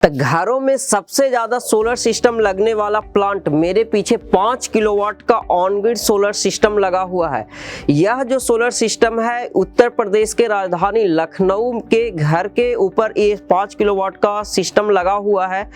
तो घरों में सबसे ज्यादा सोलर सिस्टम लगने वाला प्लांट मेरे पीछे 5 किलोवाट का ऑन ग्रिड सोलर सिस्टम लगा हुआ है। यह जो सोलर सिस्टम है उत्तर प्रदेश के राजधानी लखनऊ के घर के ऊपर ये 5 किलोवाट का सिस्टम लगा हुआ है।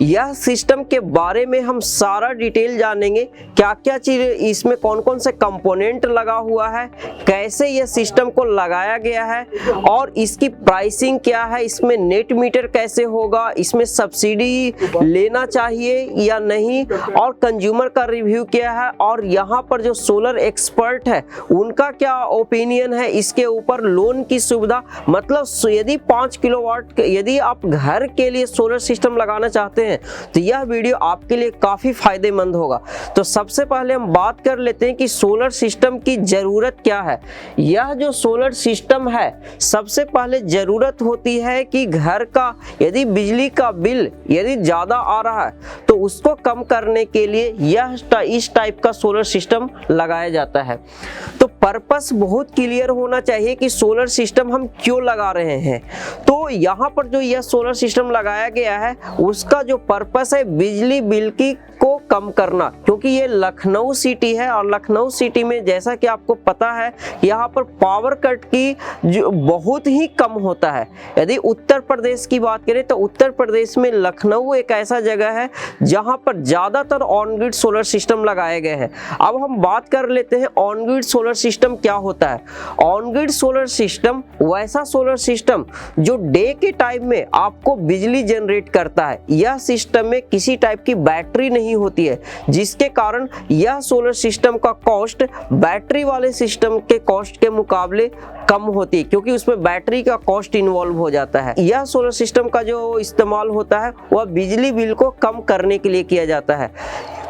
यह सिस्टम के बारे में हम सारा डिटेल जानेंगे, क्या क्या चीज इसमें, कौन कौन से कंपोनेंट लगा हुआ है, कैसे यह सिस्टम को लगाया गया है और इसकी प्राइसिंग क्या है, इसमें नेट मीटर कैसे होगा, इसमें सब्सिडी लेना चाहिए या नहीं, और कंज्यूमर का रिव्यू क्या है, और यहाँ पर जो सोलर एक्सपर्ट है उनका क्या ओपिनियन है इसके ऊपर, लोन की सुविधा, मतलब यदि 5 किलोवाट यदि आप घर के लिए सोलर सिस्टम लगाना चाहते हैं तो यह वीडियो आपके लिए काफी फायदेमंद होगा। तो सबसे पहले हम बात कर लेते हैं कि सोलर सिस्टम की जरूरत क्या है। यह जो सोलर सिस्टम है, सबसे पहले जरूरत होती है कि घर का यदि बिजली का बिल यदि ज्यादा आ रहा है तो उसको कम करने के लिए यह इस टाइप का सोलर सिस्टम लगाया जाता है। तो पर्पस बहुत क्लियर होना चाहिए कि सोलर सिस्टम हम क्यों लगा रहे हैं। तो यहाँ पर जो यह सोलर सिस्टम लगाया गया है उसका जो पर्पस है बिजली बिल की को कम करना, क्योंकि ये लखनऊ सिटी है और लखनऊ सिटी में जैसा कि आपको पता है यहाँ पर पावर कट की जो बहुत ही कम होता है। यदि उत्तर प्रदेश की बात करें तो उत्तर प्रदेश में लखनऊ एक ऐसा जगह है जहाँ पर ज़्यादातर ऑन ग्रिड सोलर सिस्टम लगाए गए हैं। अब हम बात कर लेते हैं ऑन ग्रिड सोलर सिस्टम क्या होता है। ऑन ग्रिड सोलर सिस्टम वैसा सोलर सिस्टम जो डे के टाइम में आपको बिजली जनरेट करता है। यह सिस्टम में किसी टाइप की बैटरी नहीं होती है, जिसके कारण यह सोलर सिस्टम का कॉस्ट बैटरी वाले सिस्टम के कॉस्ट के मुकाबले कम होती है, क्योंकि उसमें बैटरी का कॉस्ट इन्वॉल्व हो जाता है। यह सोलर सिस्टम का जो इस्तेमाल होता है वह बिजली बिल को कम करने के लिए किया जाता है।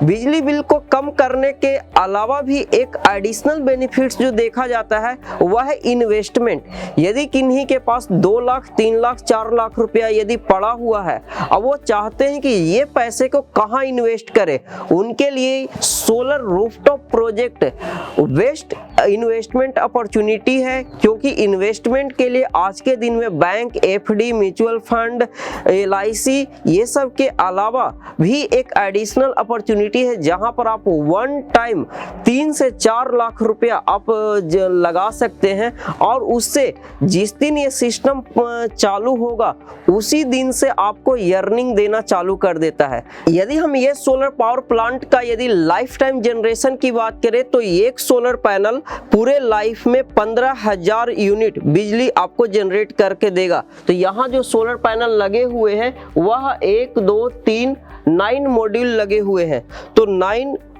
बिजली बिल को कम करने के अलावा भी एक एडिशनल बेनिफिट्स जो देखा जाता है वह है इन्वेस्टमेंट। यदि किन्हीं के पास 2 लाख 3 लाख 4 लाख रुपया यदि पड़ा हुआ है, अब वो चाहते हैं कि ये पैसे को कहाँ इन्वेस्ट करें, उनके लिए solar rooftop project best investment opportunity है। क्योंकि इन्वेस्टमेंट के लिए आज के दिन में bank, FD, mutual fund, LIC ये सब के अलावा भी एक एडिशनल अपॉर्चुनिटी है जहां पर आप वन टाइम 3 से 4 लाख रुपया आप लगा सकते हैं और उससे जिस दिन ये सिस्टम चालू होगा उसी दिन से आपको अर्निंग देना चालू कर देता है। यदि हम ये सोलर पावर प्लांट का यदि लाइफ टाइम जनरेशन की बात करें तो एक सोलर पैनल पूरे लाइफ में 15,000 यूनिट बिजली आपको जनरेट करके देगा। तो यहाँ जो सोलर पैनल लगे हुए हैं वह 1 2 3 9 मॉड्यूल लगे हुए हैं।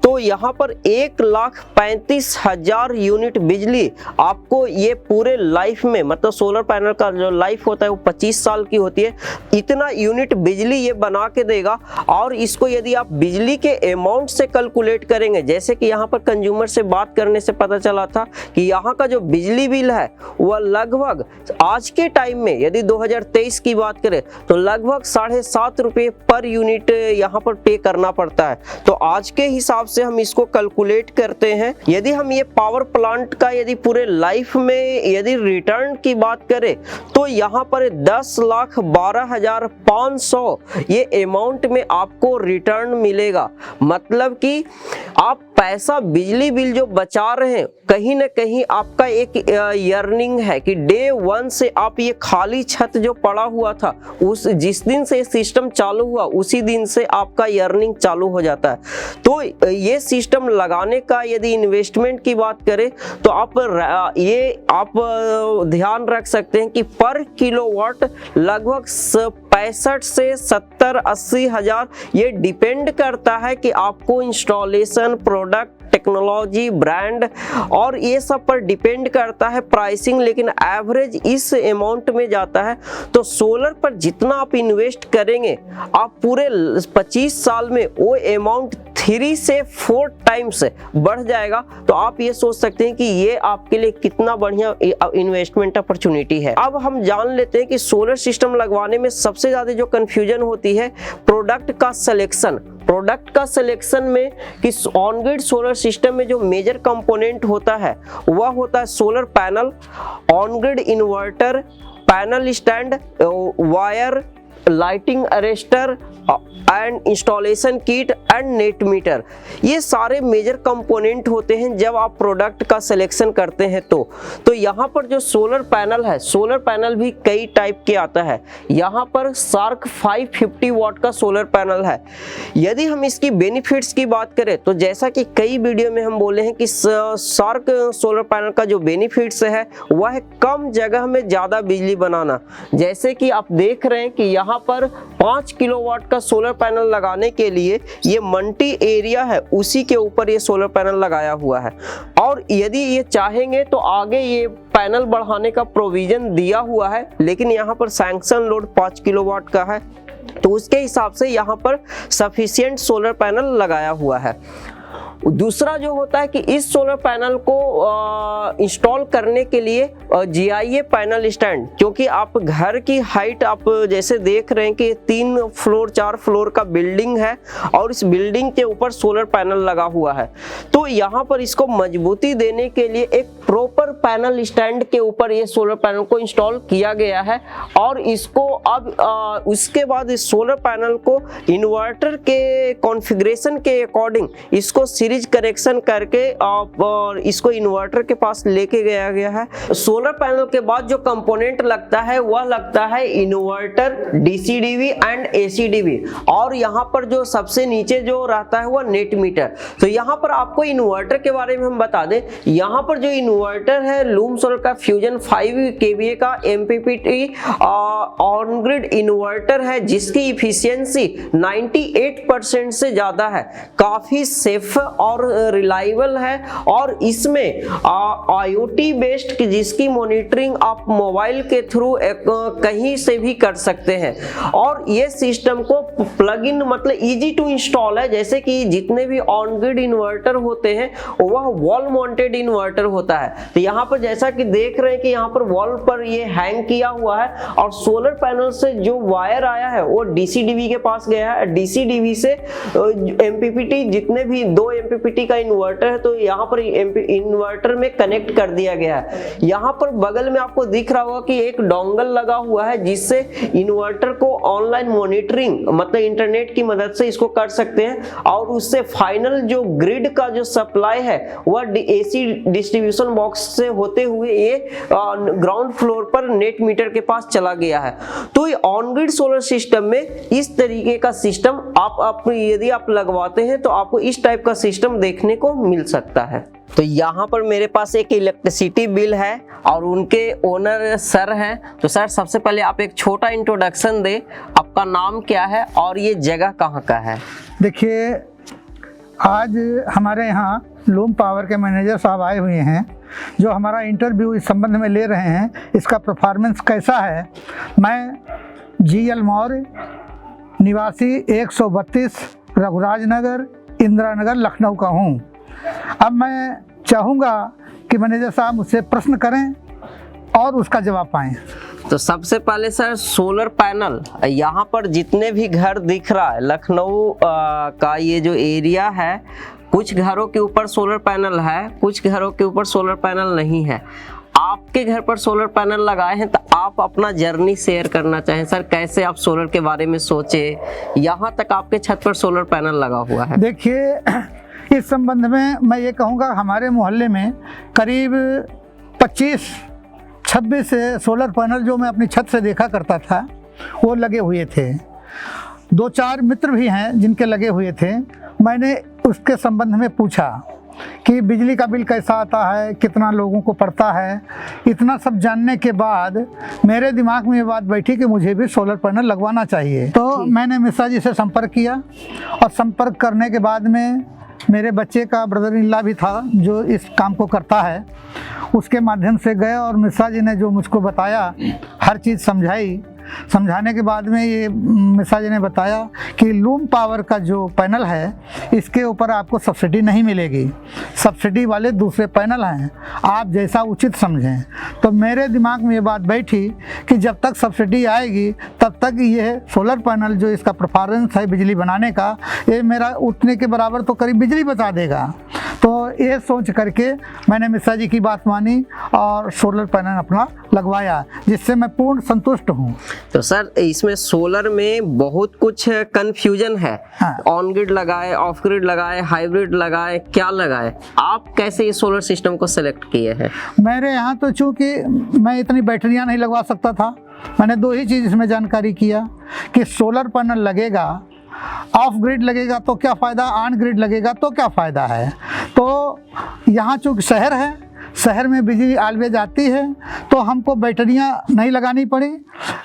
तो यहाँ पर 1,35,000 यूनिट बिजली आपको ये पूरे लाइफ में, मतलब सोलर पैनल का जो लाइफ होता है वो 25 साल की होती है, इतना यूनिट बिजली ये बना के देगा। और इसको यदि आप बिजली के अमाउंट से कैलकुलेट करेंगे, जैसे कि यहाँ पर कंज्यूमर से बात करने से पता चला था कि यहाँ का जो बिजली बिल है वह लगभग आज के टाइम में यदि 2023 की बात करें तो लगभग 7.5 रुपये पर यूनिट यहाँ पर पे करना पड़ता है। तो आज के हिसाब से हम इसको कैलकुलेट करते हैं, यदि हम ये पावर प्लांट का यदि पूरे लाइफ में यदि रिटर्न की बात करें तो यहाँ पर 10,12,500 ये अमाउंट में आपको रिटर्न मिलेगा। मतलब कि आप पैसा बिजली बिल जो बचा रहे हैं कहीं ना कहीं आपका एक अर्निंग है कि डे 1 से आप ये खाली छत जो पड़ा हुआ था उस जिस दिन से सिस्टम चालू हुआ उसी दिन से आपका अर्निंग चालू हो जाता है। तो ये सिस्टम लगाने का यदि इन्वेस्टमेंट की बात करें तो आप ध्यान रख सकते हैं कि पर किलोवाट लगभग 65 से 70-80 हजार ये डिपेंड करता है कि आपको इंस्टॉलेशन, प्रोडक्ट, टेक्नोलॉजी, ब्रांड और ये सब पर डिपेंड करता है प्राइसिंग, लेकिन एवरेज इस अमाउंट में जाता है। तो सोलर पर जितना आप इन्वेस्ट करेंगे आप पूरे 25 साल में वो अमाउंट 3 से 4 टाइम्स बढ़ जाएगा। तो आप ये सोच सकते हैं कि ये आपके लिए कितना बढ़िया इन्वेस्टमेंट अपॉर्चुनिटी है। अब हम जान लेते हैं कि सोलर सिस्टम लगवाने में सबसे ज्यादा जो कंफ्यूजन होती है प्रोडक्ट का सिलेक्शन में कि ऑन ग्रिड सोलर सिस्टम में जो मेजर कंपोनेंट होता है वह होता है solar panel, on grid inverter, panel stand, wire, lighting arrester and installation kit and net metre, ये सारे मेजर कंपोनेंट होते हैं जब आप प्रोडक्ट का सिलेक्शन करते हैं। तो यहाँ पर जो सोलर पैनल है, सोलर पैनल भी कई टाइप के आता है। यहाँ पर शार्क 550 वाट का सोलर पैनल है। यदि हम इसकी बेनिफिट्स की बात करें तो जैसा कि कई वीडियो में हम बोले हैं कि शार्क सोलर पैनल का जो बेनिफिट्स है वह है कम जगह में ज़्यादा बिजली बनाना। जैसे कि आप देख रहे हैं कि यहाँ पर 5 किलोवाट का सोलर पैनल लगाने के लिए ये मल्टी एरिया है, उसी के ऊपर ये सोलर पैनल लगाया हुआ है। और यदि ये चाहेंगे तो आगे ये पैनल बढ़ाने का प्रोविजन दिया हुआ है, लेकिन यहाँ पर सैंक्शन लोड 5 किलोवाट का है, तो उसके हिसाब से यहाँ पर सफिशिएंट सोलर पैनल लगाया हुआ है। दूसरा जो होता है कि इस सोलर पैनल को इंस्टॉल करने के लिए GIA पैनल स्टैंड, क्योंकि आप घर की हाइट आप जैसे देख रहे हैं कि 3 फ्लोर 4 फ्लोर का बिल्डिंग है और इस बिल्डिंग के ऊपर सोलर पैनल लगा हुआ है, तो यहाँ पर इसको मजबूती देने के लिए एक प्रॉपर पैनल स्टैंड के ऊपर ये सोलर पैनल को इंस्टॉल किया गया है। और इसको अब उसके बाद इस सोलर पैनल को इन्वर्टर के कॉन्फ़िगरेशन के अकॉर्डिंग इसको सीरीज कनेक्शन करके और इसको इन्वर्टर के पास लेके गया है। सोलर पैनल के बाद जो कंपोनेंट लगता है वह लगता है इन्वर्टर, DCDV एंड ACDV, और यहाँ पर जो सबसे नीचे जो रहता है वह नेट मीटर। तो यहाँ पर आपको इन्वर्टर के बारे में हम बता दें, यहाँ पर जो इन्वर्टर है लूम सोलर का फ्यूजन 5 kVA का MPPT ऑन ग्रिड इन्वर्टर है, जिसकी इफिशियंसी 98% से ज्यादा है, काफी सेफ और रिलायबल है। और इसमें IoT बेस्ड जिसकी मॉनिटरिंग आप मोबाइल के थ्रू कहीं से भी कर सकते हैं। और ये सिस्टम को प्लग इन मतलब इजी टू इंस्टॉल है। जैसे कि जितने भी ऑन ग्रिड इन्वर्टर होते हैं वह वॉल माउंटेड इन्वर्टर होता है। तो यहाँ पर जैसा कि देख रहे हैं कि यहाँ पर वॉल पर ये हैंग किया हुआ है और सोलर पैनल से जो वायर आया है वो DCDV के पास गया है। DCDV से MPPT, जितने भी 2 MPPT का इन्वर्टर है तो यहाँ पर इन्वर्टर में कनेक्ट कर दिया गया है। यहाँ पर बगल में आपको दिख रहा होगा कि एक डोंगल लगा हुआ है, जिससे इन्वर्टर को ऑनलाइन मॉनिटरिंग मतलब इंटरनेट की मदद से इसको कर सकते हैं। और उससे फाइनल जो ग्रिड का जो सप्लाई है वह AC डिस्ट्रीब्यूशन बॉक्स से होते हुए ये ग्राउंड फ्लोर पर नेट मीटर के पास चला गया है। तो ये ऑन ग्रिड सोलर सिस्टम में इस तरीके का सिस्टम आप यदि आप लगवाते हैं तो आपको इस टाइप का सिस्टम देखने को मिल सकता है। तो यहाँ पर मेरे पास एक इलेक्ट्रिसिटी बिल है और उनके ओनर सर हैं। तो सर, सबसे पहले आप एक छोटा इंट्रोडक्शन दें, आपका नाम क्या है और ये जगह कहाँ का है? देखिए, आज हमारे यहाँ लूम पावर के मैनेजर साहब आए हुए हैं जो हमारा इंटरव्यू इस संबंध में ले रहे हैं, इसका परफॉर्मेंस कैसा है। मैं GL मौर्य, निवासी 132 रघुराज नगर, इंदिरा नगर, लखनऊ का हूँ। अब मैं चाहूँगा कि मैनेजर साहब मुझसे प्रश्न करें और उसका जवाब पाएं। तो सबसे पहले सर, सोलर पैनल यहाँ पर जितने भी घर दिख रहा है लखनऊ का ये जो एरिया है, कुछ घरों के ऊपर सोलर पैनल है, कुछ घरों के ऊपर सोलर पैनल नहीं है। आपके घर पर सोलर पैनल लगाए हैं तो आप अपना जर्नी शेयर करना चाहें सर, कैसे आप सोलर के बारे में सोचे, यहाँ तक आपके छत पर सोलर पैनल लगा हुआ है। देखिए, इस संबंध में मैं ये कहूँगा, हमारे मोहल्ले में करीब 25-26 सोलर पैनल जो मैं अपनी छत से देखा करता था वो लगे हुए थे। 2-4 मित्र भी हैं जिनके लगे हुए थे। मैंने उसके संबंध में पूछा कि बिजली का बिल कैसा आता है, कितना लोगों को पड़ता है। इतना सब जानने के बाद मेरे दिमाग में ये बात बैठी कि मुझे भी सोलर पैनल लगवाना चाहिए। तो मैंने मिश्रा जी से संपर्क किया और संपर्क करने के बाद में मेरे बच्चे का ब्रदर इन लॉ भी था जो इस काम को करता है, उसके माध्यम से गए और मिश्रा जी ने जो मुझको बताया, हर चीज़ समझाई। समझाने के बाद में ये मिश्रा जी ने बताया कि लूम पावर का जो पैनल है इसके ऊपर आपको सब्सिडी नहीं मिलेगी, सब्सिडी वाले दूसरे पैनल हैं, आप जैसा उचित समझें। तो मेरे दिमाग में ये बात बैठी कि जब तक सब्सिडी आएगी तब तक ये सोलर पैनल जो इसका परफॉर्मेंस है बिजली बनाने का, ये मेरा उठने के बराबर तो करीब बिजली बचा देगा। तो ये सोच करके मैंने मिश्रा जी की बात मानी और सोलर पैनल अपना लगवाया, जिससे मैं पूर्ण संतुष्ट हूँ। तो सर इसमें सोलर में बहुत कुछ कंफ्यूजन है। हाँ। ऑन ग्रिड लगाए, ऑफ ग्रिड लगाए, हाइब्रिड लगाए, क्या लगाए, आप कैसे ये सोलर सिस्टम को सेलेक्ट किए हैं? मेरे यहाँ तो चूँकि मैं इतनी बैटरियाँ नहीं लगवा सकता था, मैंने दो ही चीज़ इसमें जानकारी किया कि सोलर पैनल लगेगा, ऑफ ग्रिड लगेगा तो क्या फ़ायदा, ऑन ग्रिड लगेगा तो क्या फ़ायदा है। तो यहाँ चूँकि शहर है, शहर में बिजली ऑलवेज आती है, तो हमको बैटरियाँ नहीं लगानी पड़ी।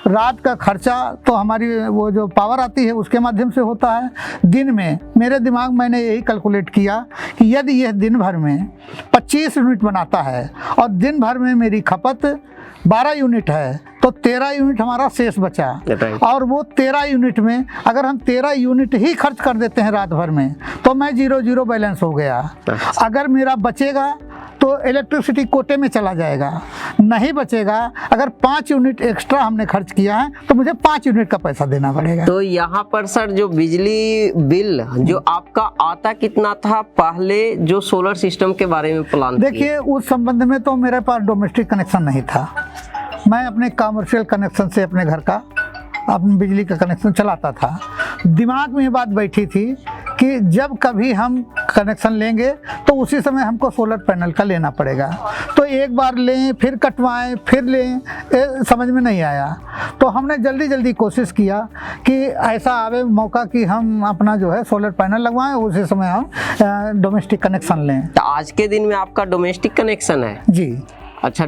रात का खर्चा तो हमारी वो जो पावर आती है उसके माध्यम से होता है। दिन में मेरे दिमाग मैंने यही कैलकुलेट किया कि यदि यह दिन भर में 25 यूनिट बनाता है और दिन भर में मेरी खपत 12 यूनिट है, तो 13 यूनिट हमारा शेष बचा। और वो 13 यूनिट में अगर हम 13 यूनिट ही खर्च कर देते हैं रात भर में, तो मैं 0-0 बैलेंस हो गया। अगर मेरा बचेगा तो इलेक्ट्रिसिटी कोटे में चला जाएगा, नहीं बचेगा, अगर 5 यूनिट एक्स्ट्रा हमने खर्च किया है तो मुझे 5 यूनिट का पैसा देना पड़ेगा। तो यहाँ पर सर जो बिजली बिल जो आपका आता कितना था पहले जो सोलर सिस्टम के बारे में प्लान किए? देखिए, उस संबंध में तो मेरे पास डोमेस्टिक कनेक्शन नहीं था, मैं अपने कमर्शियल कनेक्शन से अपने घर का अपनी बिजली का कनेक्शन चलाता था। दिमाग में ये बात बैठी थी कि जब कभी हम कनेक्शन लेंगे तो उसी समय हमको सोलर पैनल का लेना पड़ेगा, तो एक बार लें फिर कटवाएं फिर लें, समझ में नहीं आया। तो हमने जल्दी जल्दी कोशिश किया कि ऐसा आवे मौका कि हम अपना जो है सोलर पैनल लगवाएं, उसी समय हम डोमेस्टिक कनेक्शन लें। तो आज के दिन में आपका डोमेस्टिक कनेक्शन है? जी। अच्छा,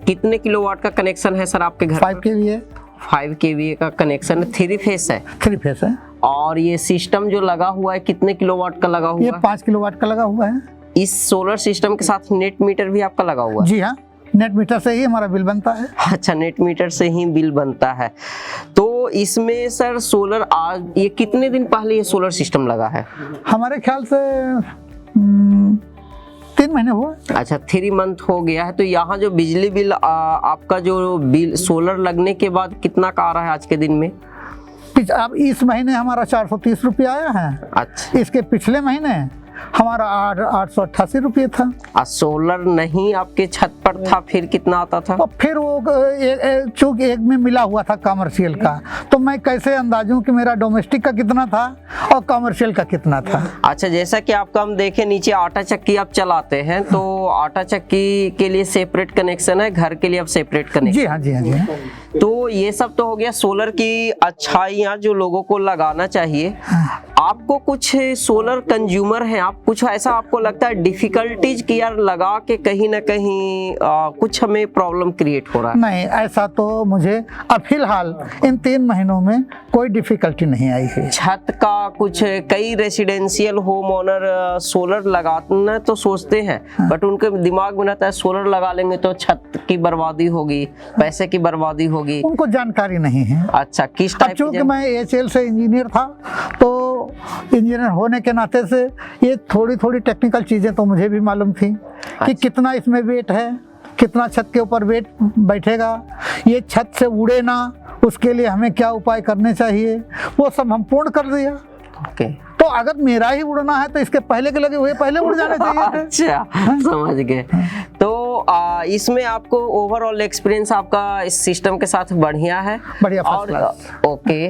कितने किलोवाट का कनेक्शन है सर आपके घर? 5 kVA। 5 kVA का कनेक्शन है, 3 फेस है? 3 फेस है। और ये सिस्टम जो लगा हुआ है कितने किलोवाट का लगा हुआ ये है? 5 किलोवाट का लगा हुआ है। इस सोलर सिस्टम के साथ नेट मीटर भी आपका लगा हुआ है? जी हाँ, नेट मीटर से ही हमारा बिल बनता है। अच्छा, नेट मीटर से ही बिल बनता है। तो इसमें सर सोलर आज ये कितने दिन पहले ये सोलर सिस्टम लगा है? हमारे ख्याल से 3 महीने हुआ। अच्छा, 3 मंथ हो गया है। तो यहाँ जो बिजली बिल आपका जो बिल सोलर लगने के बाद कितना का आ रहा है आज के दिन में? अब इस महीने हमारा 430 रुपये आया है। अच्छा, इसके पिछले महीने हमारा 888 रुपये था। सोलर नहीं आपके छत पर था, फिर कितना आता था? और फिर वो चूँकि एक में मिला हुआ था कमर्शियल का, तो मैं कैसे अंदाजूं कि मेरा डोमेस्टिक का कितना था और कमर्शियल का कितना था। अच्छा, जैसा कि आपका हम देखें नीचे आटा चक्की आप चलाते हैं, तो आटा चक्की के लिए सेपरेट कनेक्शन है, घर के लिए आप सेपरेट कनेक्शन? जी हाँ, जी हाँ, जी हाँ। तो ये सब तो हो गया सोलर की अच्छाइयाँ जो लोगों को लगाना चाहिए। आपको कुछ सोलर कंज्यूमर हैं, आप कुछ ऐसा आपको लगता है डिफिकल्टीज कि यार लगा के कहीं ना कहीं कुछ हमें प्रॉब्लम क्रिएट हो रहा है? नहीं, ऐसा तो मुझे अब फिलहाल इन 3 महीनों में कोई डिफिकल्टी नहीं आई है। छत का कुछ कई रेसिडेंशियल होम ओनर सोलर लगाना तो सोचते हैं, बट उनके दिमाग में रहता है सोलर लगा लेंगे तो छत की बर्बादी होगी, पैसे की बर्बादी होगी, उनको जानकारी नहीं है। अच्छा, किस टाइप? चूँकि मैं AHL से इंजीनियर था, तो इंजीनियर होने के नाते से ये थोड़ी थोड़ी टेक्निकल चीज़ें तो मुझे भी मालूम थी कि कितना इसमें वेट है, कितना छत के ऊपर वेट बैठेगा, ये छत से उड़े ना, उसके लिए हमें क्या उपाय करने चाहिए, वो सब हम पूर्ण कर दिया। ओके। तो अगर मेरा ही उड़ना है तो इसके पहले के लगे हुए पहले उड़ जाने चाहिए। अच्छा, समझ गए। तो इसमें आपको ओवरऑल एक्सपीरियंस आपका इस सिस्टम के साथ बढ़िया है? बढ़िया, फर्स्ट क्लास। ओके।